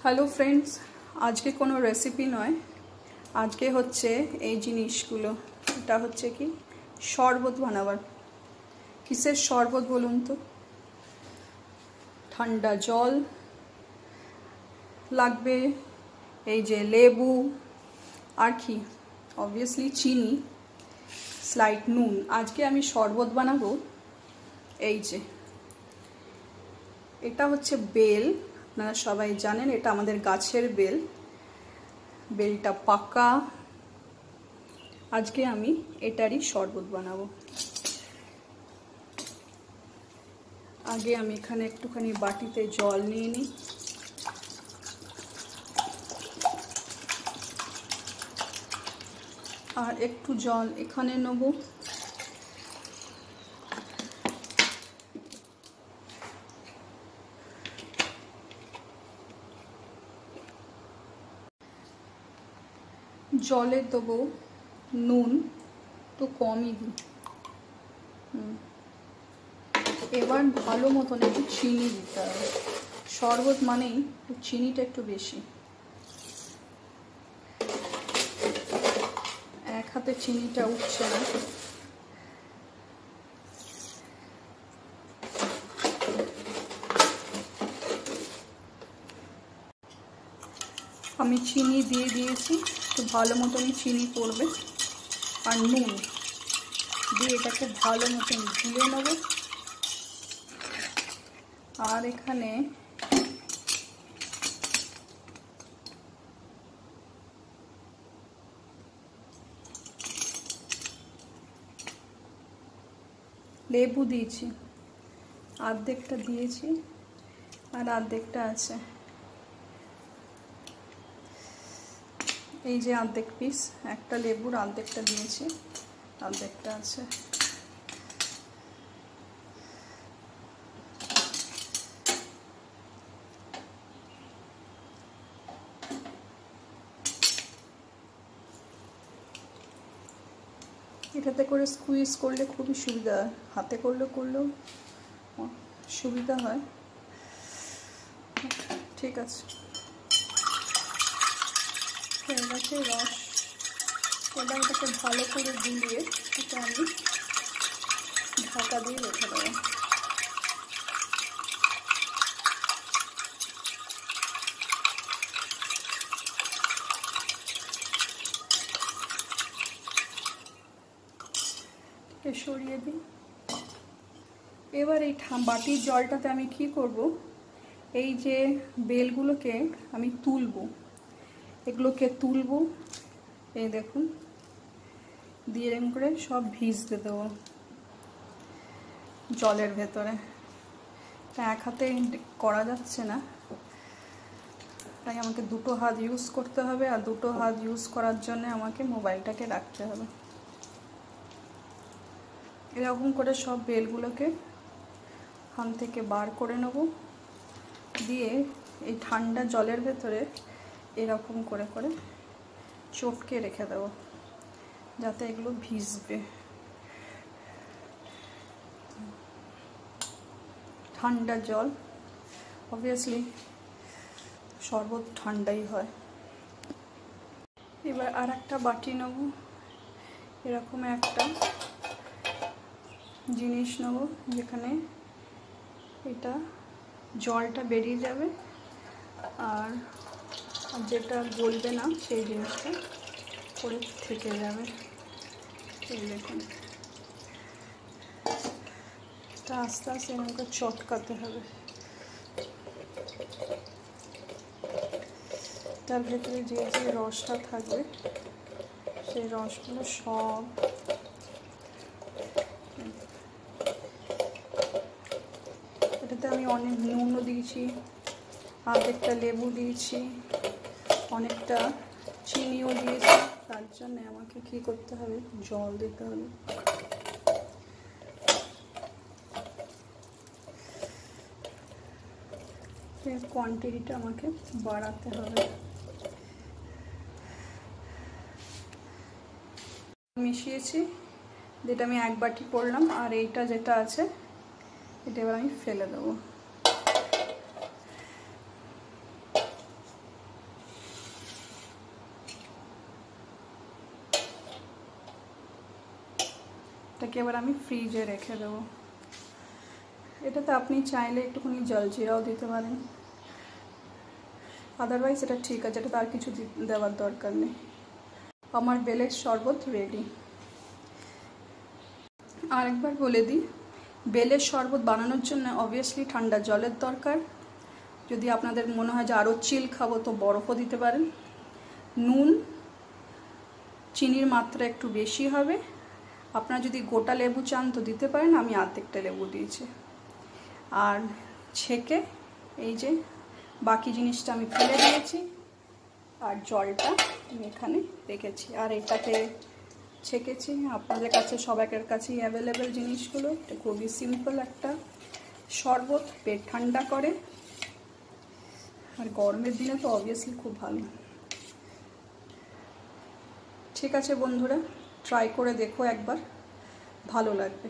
Hello friends, আজকে কোনো recipe নয়, আজকে হচ্ছে এই জিনিসগুলো। এটা হচ্ছে কি শরবত বানাবার। কিসের শরবত বলুন তো? ঠান্ডা জল লাগবে, এই যে লেবু, আর কি অবভিয়াসলি চিনি, স্লাইট নুন। আজকে আমি শরবত বানাবো। এই যে এটা হচ্ছে বেল, আপনারা সবাই জানেন এটা আমাদের গাছের বেল। বেলটা পাকা। আজকে আমি এটারই শরবত বানাবো। আগে আমি এখানে একটুখানি বাটিতে জল নিয়ে নিই। আর একটু জল এখানে নেব। জলে দেবো নুন, তো কমই দিই। এবার ভালো মতন একটু চিনি দিতে হবে। শরবত মানেই চিনিটা একটু বেশি। এক হাতে চিনিটা উঠছে না। আমি চিনি দিয়ে দিয়েছি, তো ভালো মতনই চিনি পড়বে। আর নুন দিয়ে এটাকে ভালো মতন গুলে নেব। আর এখানে লেবু দিয়েছি, অর্ধেকটা দিয়েছি আর অর্ধেকটা আছে। এই যে অর্ধেক পিস, একটা লেবুর অর্ধেকটা দিয়েছি, অর্ধেকটা আছে। এটাতে করে স্কুইজ করলে খুবই সুবিধা হয়, হাতে করলেও সুবিধা হয়। ঠিক আছে, এটাকে রস, এবার এটাকে ভালো করে গুলিয়ে এটা আমি ঢাকা দিয়ে রেখে দেবো। সরিয়ে দিই। এবার এই বাটির জলটাতে আমি কি করব, এই যে বেলগুলোকে আমি এগুলোকে তুলবো। এই দেখুন, দিয়ে এরকম করে সব ভিজতে দেবো জলের ভেতরে। তা এক হাতে করা যাচ্ছে না, তাই আমাকে দুটো হাত ইউজ করতে হবে। আর দুটো হাত ইউজ করার জন্য আমাকে মোবাইলটাকে রাখতে হবে। এরকম করে সব বেলগুলোকে খান থেকে বার করে নেব, দিয়ে এই ঠান্ডা জলের ভেতরে এরকম করে করে চটকে রেখে দেব, যাতে এগুলো ভিজবে। ঠান্ডা জল, অবভিয়াসলি শরবত ঠান্ডাই হয়। এবার আর একটা বাটি নেব, এরকম একটা জিনিস নেব যেখানে এটা জলটা বেরিয়ে যাবে আর যেটা গলবে না সেই জিনিসটা করে থেকে যাবে। এই দেখুন, এটা আস্তে আস্তে এরকম চটকাতে হবে। তার ভেতরে যে যে রসটা থাকবে সেই রসগুলো সব এটাতে আমি অনেক নুনও দিয়েছি, অর্ধেকটা লেবু দিয়েছি, অনেকটা চিনিও দিয়েছি। তার জন্য আমাকে কি করতে হবে, জল দিতে হবে। এর কোয়ান্টিটিটা আমাকে বাড়াতে হবে। মিশিয়েছি, যেটা আমি এক বাটি করলাম, আর এইটা যেটা আছে এটা এবার আমি ফেলে দেবো। এটাকে এবার আমি ফ্রিজে রেখে দেবো। এটাতে আপনি চাইলে একটুখানি জলজিরাও দিতে পারেন, আদারওয়াইজ এটা ঠিক আছে, এটাতে আর কিছু দেওয়ার দরকার নেই। আমার বেলের শরবত রেডি। আর একবার বলে দিই, বেলের শরবত বানানোর জন্য অবভিয়াসলি ঠান্ডা জলের দরকার। যদি আপনাদের মনে হয় যে আরও চিল খাবো তো বরফও দিতে পারেন। নুন চিনির মাত্রা একটু বেশি হবে। আপনারা যদি গোটা লেবু চান তো দিতে পারেন, আমি অর্ধেকটা লেবু দিয়েছি। আর ছেঁকে এই যে বাকি জিনিসটা আমি ফেলে দিয়েছি, আর জলটা আমি এখানে রেখেছি। আর এটাতে ছেঁকেছি। আপনাদের কাছে সবাইকার কাছেই অ্যাভেলেবেল জিনিসগুলো। এটা খুবই সিম্পল একটা শরবত, পেট ঠান্ডা করে, আর গরমের দিনে তো অবভিয়াসলি খুব ভালো। ঠিক আছে বন্ধুরা, ট্রাই করে দেখো একবার, ভালো লাগবে।